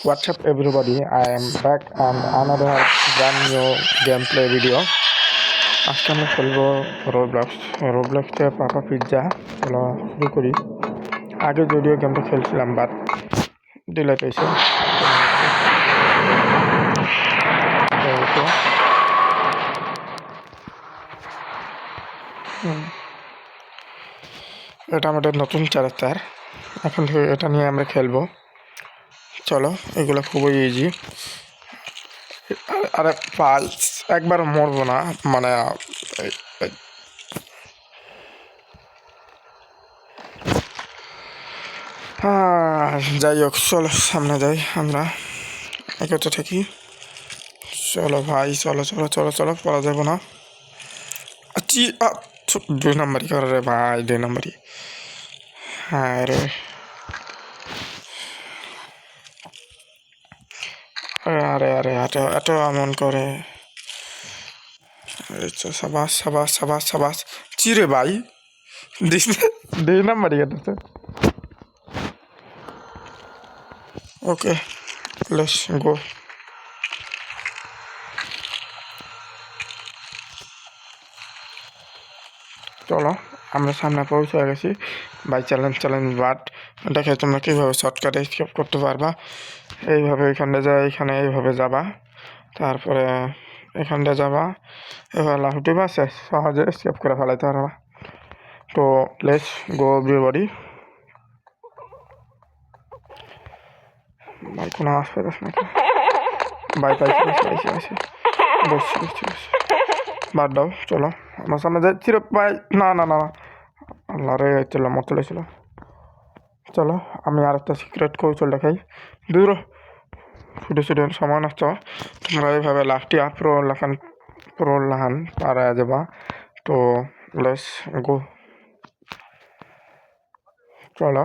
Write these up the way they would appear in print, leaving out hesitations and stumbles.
What's up, everybody? I am back and another brand new gameplay video. আজকে আমরা খেলবো রোবলক্সে পাপা pizza. চলো শুরু করি। আগে যদিও গেমটা খেলছিলাম বাট ডিলেট হয়েছে। এটা আমাদের নতুন চ্যারেক্টার, এখন থেকে এটা নিয়ে আমরা খেলবো। চলো, এগুলো খুবই ইজি। আরে পালস একবার মরবো না, মানে যাই হোক, চলো সামনে যাই আমরা একত্রে থাকি। চলো ভাই, চলো চলো চলো চলো, পড়া যাবো না। 2 নম্বরই করে রে ভাই, 2 নম্বরই। হ্যাঁ রে, আরে আরে এত এত এমন করে। সাবাস সাবাস সাবাস সাবাস। চিরে ভাই, 2 নম্বরই কেটেছে। ওকে, লেটস গো। চলো, আমরা সামনে পৌঁছে গেছি বাই। চ্যালেঞ্জ বাট দেখে তোমরা কীভাবে শর্টকাটে স্কেপ করতে পারবা। এইভাবে এখানটা যায়, এখানে এইভাবে যাবা, তারপরে এখানটা যাবা, এবার লাফটি বা শেষ, সহজে স্কেপ করে ফেলাইতে পারবা। তো লেটস গো এভরিবডি। ভাই কোনো আওয়াজ পেতাস নাকি? বাই পাইছি পাইছি পাইছি, বসছি বসছি বসছি। বাদ দাও, চলো আমার সামনে যাই। চির ভাই, না না না, আল্লাহ রে, চলো মর চলেছিল। চলো, আমি আরেকটা সিক্রেট কৌশল দেখাই। দূর ছুটে ছুটে সময় নষ্ট। তোমরা এইভাবে লাফটি প্রলাহান পারা যাবা। তো লেটস গো, চলো।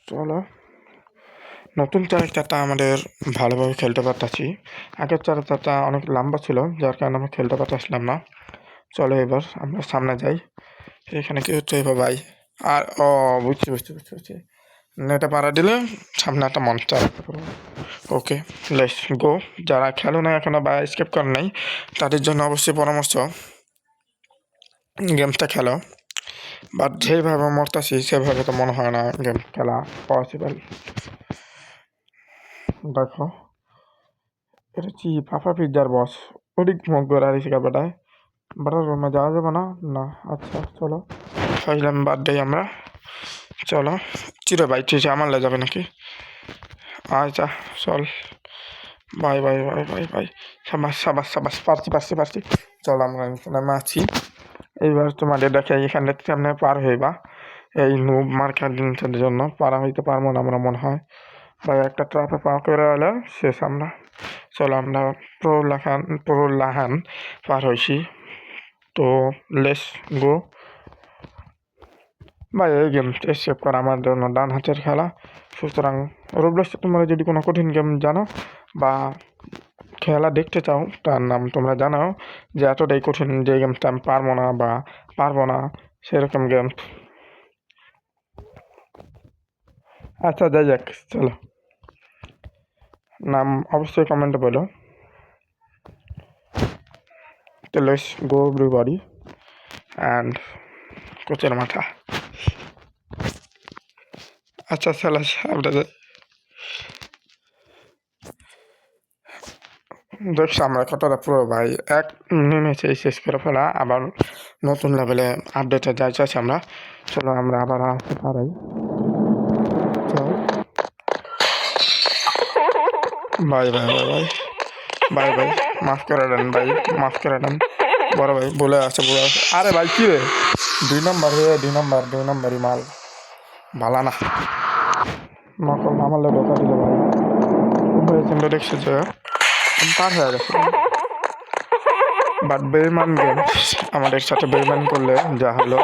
চলো, নতুন ক্যারেক্টারটা আমাদের ভালোভাবে খেলতে পারতাছি। আগের ক্যারেক্টারটা অনেক লম্বা ছিল, যার কারণে আমরা খেলতে পারতাছিলাম না। চলো এবার আমরা সামনে যাই। এখানে কি হচ্ছে এবার ভাই? আর বুঝছি বুঝছি বুঝছি বুঝছি, নেটে পাড়া দিলে সামনে একটা মনস্টার। Okay, let's go. যারা খেলো না এখনো বা স্কিপ করে নাই, তাদের জন্য অবশ্যই পরামর্শ, গেমসটা খেলো। বাট যেভাবে মরতাছি সেভাবে তো মনে হয় না গেম খেলা পসিবল। দেখো, এটা কি পাপা পিৎজার বস? ওদিক মুখ করে আর শিখা বেটায় বেটার রুমে যাওয়া যাবে না? না, আচ্ছা চলো, ফাইলাম বাদ দেই আমরা। চলো, চিরে ভাই, ঠিক আমার লে যাবে নাকি? আচ্ছা চল, by bye bye bye by. সাবাস সাবাস সাবাস, পারছি পারছি পারছি। চল, আমরা নামে আছি। এইবার তোমাদের দেখে এখানে সামনে পার হইবা। এই নুব মার্কার জিনিসের জন্য পারা হইতে পারবো না আমরা মনে হয়। ভাই একটা ট্রাফে পা করে হলে শেষ আমরা। চলো, আমরা প্রলাহান পার হয়েছি। তো লেটস গো ভাই। এই গেম সেভ করা আমার জন্য ডান হাতের খেলা। সুতরাং রোবলক্সে তোমরা যদি কোনো কঠিন গেম জানো বা খেলা দেখতে চাও, তার নাম তোমরা জানাও যে এতটাই কঠিন যে গেমটা আমি পারবো না বা পারবো না, সেরকম গেম। আচ্ছা যাই যাক, চলো, নাম অবশ্যই কমেন্টে বলো। তো লেটস গো এভরিবডি অ্যান্ড কোচের মাথা। আচ্ছা চলো, আপনাদের দেখছি আমরা কতটা পুরো ভাই। এক নেমেছে শেষ করে ফেলা, আবার নতুন লেভেলে আপডেটে যাই চাইছি আমরা। চলো আমরা আবার আসতে পারাই। Bye bye bye bye bye bye, মাফ করে দেন ভাই, মাফ করে দেন বড় ভাই, বলে আছে বলে আছে। আরে ভাই কি রে, 2 নম্বর রে, 2 নম্বরই মাল, ভালো না নকল আমালে ঢোকা দিল ভাই। কিন্তু দেখছি যে পার হয়ে গেছে। বাট বেইমান গেম আমাদের সাথে বেইমান করলে যা হলো,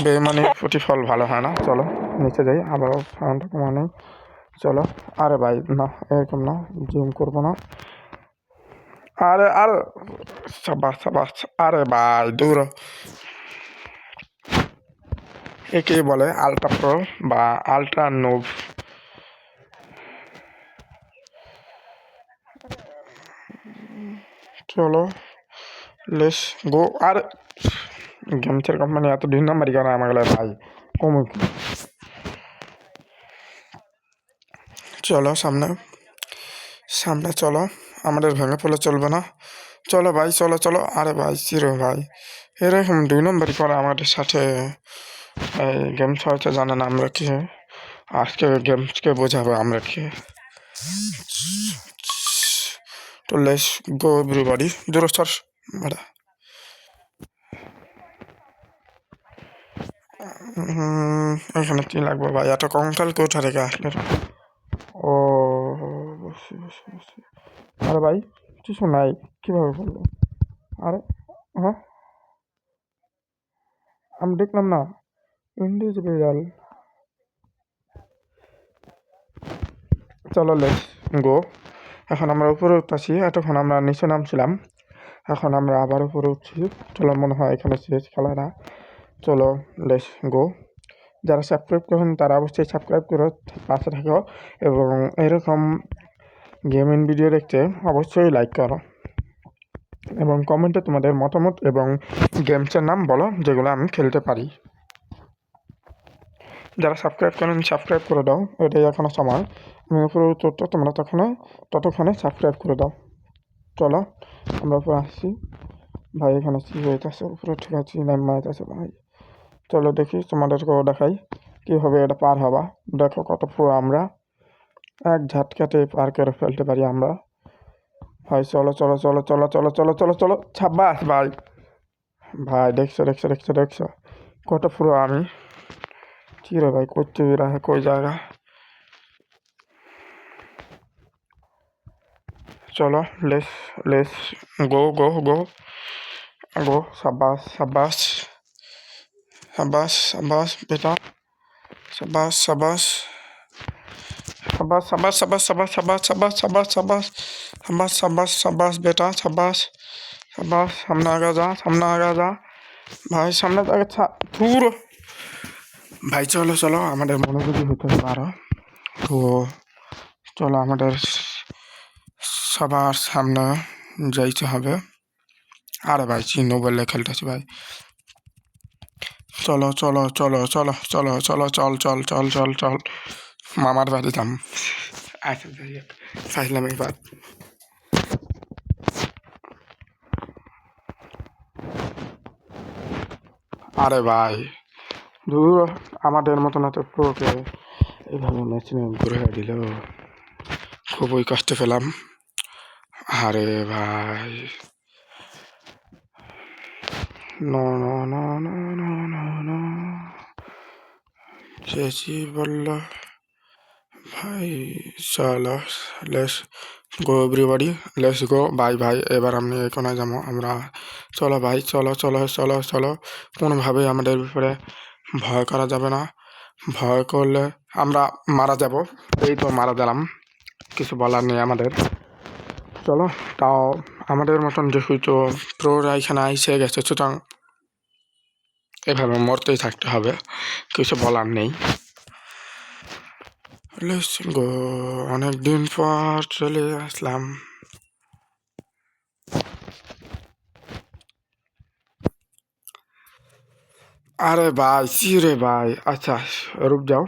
বেইমানির প্রতিফল ভালো হয় না। চলো নিচে যাই, আবারও সাউন্ড কমানো। চলো, আরে ভাই না, এরকম না, জুম করবো না। আরে আরে সাবাস সাবাস। আরে ভাই দূর। একে বলে আলট্রা প্রো বা আলট্রা নোভ। চলো লেস গো। আর গেমসের কোম্পানি এত 2 নম্বরই কেন আমাকে ভাই কমুক। চলো সামনে সামনে চলো, আমাদের ভেঙে পড়লে চলবে না। চলো ভাই চলো চলো। আরে ভাই চিরো ভাই এরকম 2 নম্বরই করে আমাদের সাথে। এই গেমস হয়তো জানে না আমরা কি, আজকে গেমসকে বোঝাবো আমরা কি। তো লেস গো এভরিবডি, দূরে সর বেটা। এখানে কি লাগবে ভাই, এত কঙ্কাল কোথা থেকে আসলে? ও বসি বসি বসি। আরে ভাই কিছু নাই, কীভাবে বললো? আরে হ্যাঁ আমি দেখলাম না ইন্ডিভিজুয়াল। চলো লেটস গো। এখন আমরা উপরে উঠতেছি, এতক্ষণ আমরা নিচে নামছিলাম, এখন আমরা আবার উপরে উঠছি। চলো মনে হয় এখানে শেষ খেলাটা। চলো লেটস গো। যারা সাবস্ক্রাইব করেন তারা অবশ্যই সাবস্ক্রাইব করে পাশে থাকো, এবং এরকম গেমিং ভিডিও দেখতে অবশ্যই লাইক করো, এবং কমেন্টে তোমাদের মতামত এবং গেমসের নাম বলো যেগুলো আমি খেলতে পারি। যারা সাবস্ক্রাইব করেন সাবস্ক্রাইব করে দাও, এটাই এখনও সময়। আমি উপরে উত্তরটা তোমরা ততক্ষণে সাবস্ক্রাইব করে দাও। চলো আমরা উপরে আসছি। ভাই এখানে কী হইতেছে? উপরে ঠিক আছে নাম্বার আছে ভাই। চলো দেখি তোমাদেরকেও দেখাই কীভাবে এটা পার হবা। দেখো কত পুরো আমরা, এক ঝাটকাতে পার করে ফেলতে পারি আমরা। ভাই চলো চলো চলো চলো চলো চলো চলো চলো। ছাব্বাস ভাই। ভাই দেখছো দেখছো দেখছো দেখছো কত পুরো আমি। কী রে ভাই করতে রাখে কই জায়গা? চলো লেস লেস গো গো গো গো। সাবাস সাবাস সাবাস সাবাস বেটা। সাবাস সাবাস সাবাস সাবাস সাবাস সাবাস সাবাস সাবাস সাবাস সাবাস সাবাস সাবাস সাবাস বেটা সাবাস সাবাস। সামনে আগা যা, সামনে আগা যা ভাই, সামনে আগে ধুর। ভাই চলো চলো আমাদের মনোযোগী হতে হবে আরো। তো চলো আমাদের সবার সামনে যাইতে হবে। আরে ভাই চিহ্ন বললে খেলতেছি ভাই। চলো চলো চলো চলো চলো চলো চল চল চল চল চল মামার বাড়ি যাম। আচ্ছা যাই হোক, চাইলাম এবার। আরে ভাই দূর, আমাদের মতন এত প্রোকে এইভাবে ম্যাচ নিয়ে ঘুরে দিল, খুবই কষ্ট পেলাম। আরে ভাই no no no no no no no. চেঁচি বলল ভাই চলো let's go everybody, let's go. ভাই ভাই এবার আমি এখানে যাবো আমরা। চলো ভাই চলো চলো চলো চলো। কোনোভাবেই আমাদের ব্যাপারে ভয় করা যাবে না, ভয় করলে আমরা মারা যাব। এই তো মারা গেলাম, কিছু বলার নেই আমাদের। চলো তাও আমাদের মতন যেহেতু প্রোরা এখানে আইসে গেছে, সুতরাং এভাবে মরতেই থাকতে হবে, কিছু বলার নেই। Let's go. অনেকদিন পর চলে আসলাম। আরে ভাই সি রে ভাই। আচ্ছা রুক যাও,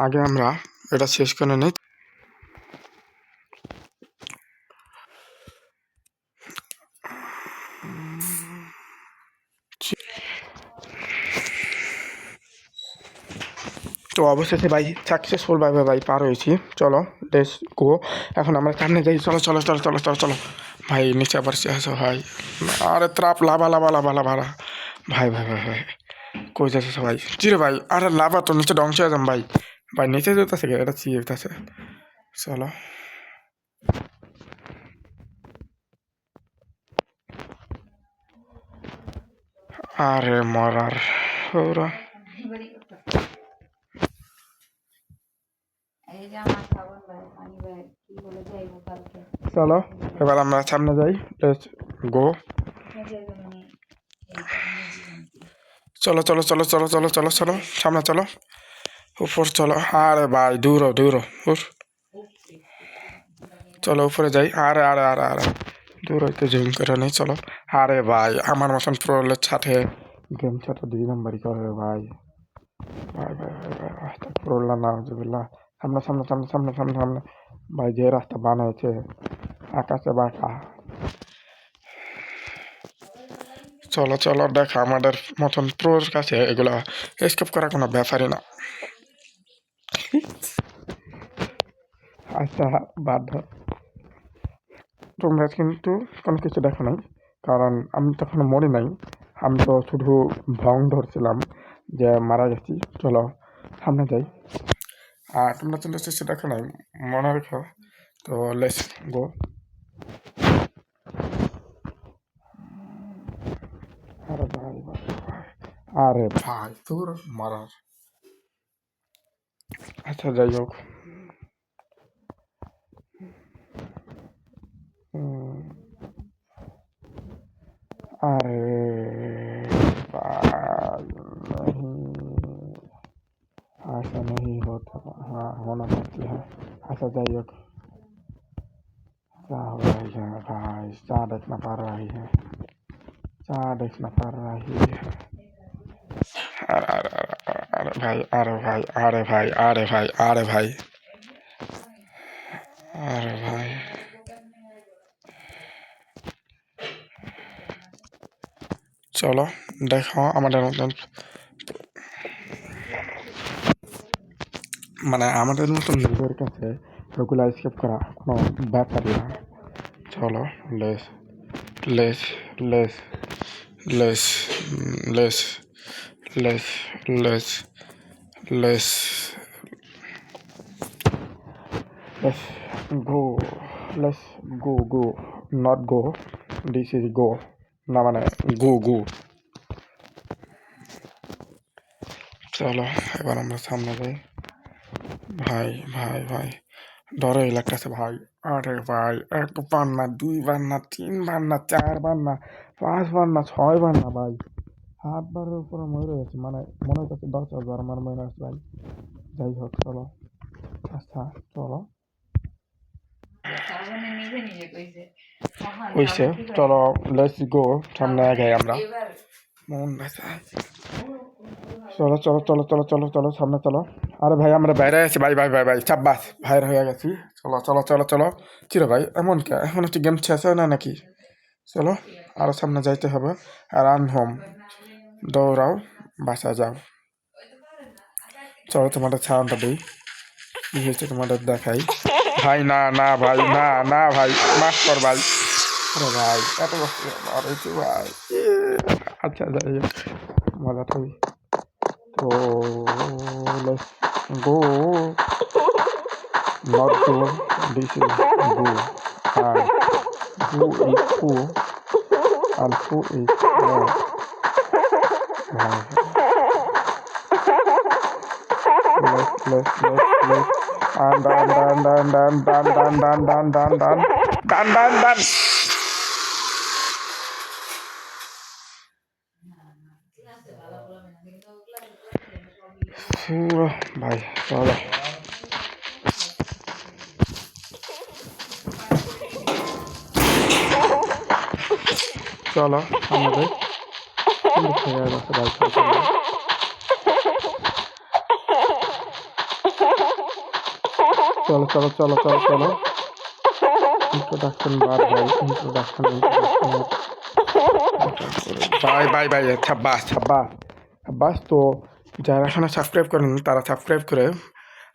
আগে আমরা এটা শেষ করে নিই। তো অবশেষে ভাই সাকসেসফুল ভাবে ভাই পার হয়েছি। চলো লেটস গো। এখন আমরা সামনে যাই। চলো চলো চলো চলো চলো চলো ভাই। নিচে আবার আসো ভাই। আরে ত্রাপ লাভা লাভা লাভা লাভা ভাই ভাই ভাই ভাই কই যাচ্ছে সবাই? চিরে ভাই আরে লাভা তো নিচে ধ্বংস হয়ে যাম ভাই। ভাই নিচে যেতেছে এটা চিয়ে যেতেছে। চলো আরে মরার ওরা। এই যে আমার খাবার ভাই, মানি ভাই কি বলে যাইব কালকে। চলো এবার আমরা সামনে যাই, লেটস গো। চলো চলো চলো চলো চলো চলো চলো সামনে চলো, উপর চলো। আরে ভাই দূরো দূরো উফ। চলো উপরে যাই। আরে আরে আরে আরে দূর হইতে জুম করে নেই, চলো। আরে ভাই আমার মতন প্রোলের সাথে গেম ছাড়া 2 নম্বরই করে রে ভাই। ভাই ভাই ভাই ভাই প্রোল্লা না জুবিল্লা। সামনে সামনে সামনে সামনে সামনে সামনে ভাই, যে রাস্তা বানাইছে আকাশে বাঁকা। চলো চলো দেখা, আমাদের মতন প্রোর কাছে এগুলা স্কেপ করা কোনো ব্যাপারই না। আচ্ছা বাধ্য, তোমরা কিন্তু কোনো কিছু দেখো নাই, কারণ আমি তখন মরি নাই। আমি তো শুধু ভং ধরছিলাম যে মারা গেছি। চলো সামনে যাই। আর তোমরা তো কিছু দেখো নাই মনে রেখো। তো লেটস গো। আরে ভাই ভাই ভাই, আরে ভাই তোর মারার। আচ্ছা যাই হোক। अरे भाई नहीं, ऐसा नहीं होता। हाँ होना पड़ती है। अच्छा जाइए, क्या हो रही है भाई, क्या देखना पड़ रही है, क्या देखना पड़ रही है। अरे भाई अरे भाई अरे भाई अरे भाई अरे भाई अरे भाई চলো দেখো আমাদের মতন, মানে আমাদের মতন লোকের কাছে ওগুলো স্কেপ করা কোনো ব্যাপারই না। চলো less less less less less less less less let's go, let's go go, not go, this is গো, না মানে গো গো। চলো এবার আমরা সামনে যাই। ভাই ভাই ভাই ডরই লাগতেছে ভাই। আরে ভাই 1 বার না 2 বার না 3 বার না 4 বার না 5 বার না 6 বার না ভাই, 7 বারের উপরে মরে গেছে, মানে মনে হচ্ছে 10,000 আমার মনে আছে ভাই। যাই হোক চলো, আচ্ছা চলো হইছে, চলো লেটস গো, সামনে আগে আমরা মন ব্যথা। চলো চলো চলো চলো চলো চলো সামনে চলো। আরে ভাই আমরা বাইরে আছি ভাই ভাই ভাই ভাই চাব্বাস ভাইর হয়ে গেছি। চলো চলো চলো চলো চিরো ভাই, এমন কে এখন একটু গেম শেষ হয় না নাকি। চলো আরো সামনে যাইতে হবে। আর রান হোম, দৌড়াও বাসা যাও। চলো তোমাদের সাউন্ডটা দিই, কি হয়েছে তোমাদের দেখাই। ভাই না না ভাই না না ভাই মাফ কর ভাই। আরে ভাই এত কষ্ট মারাইছি ভাই। আচ্ছা যাই হোক, মজা থাকি। তো let's go, not go, this is go, and who is who and who is what. Let's and done. ভাই চলো চলো আমাদের ভাই চলো চলো চলো চলো চলো ইন্ট্রোডাকশন বার ভাই, ইন্ট্রোডাকশন ভাই ভাই ভাই ছাব্বাস ছাব্বাস ছাব্বাস। তো যারা এখনো সাবস্ক্রাইব করেন তারা সাবস্ক্রাইব করে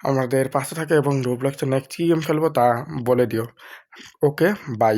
আমাদের পাশে থাকে এবং রোবলক্সে নেক্সট কি গেম খেলবো তা বলে দিও। Okay bye.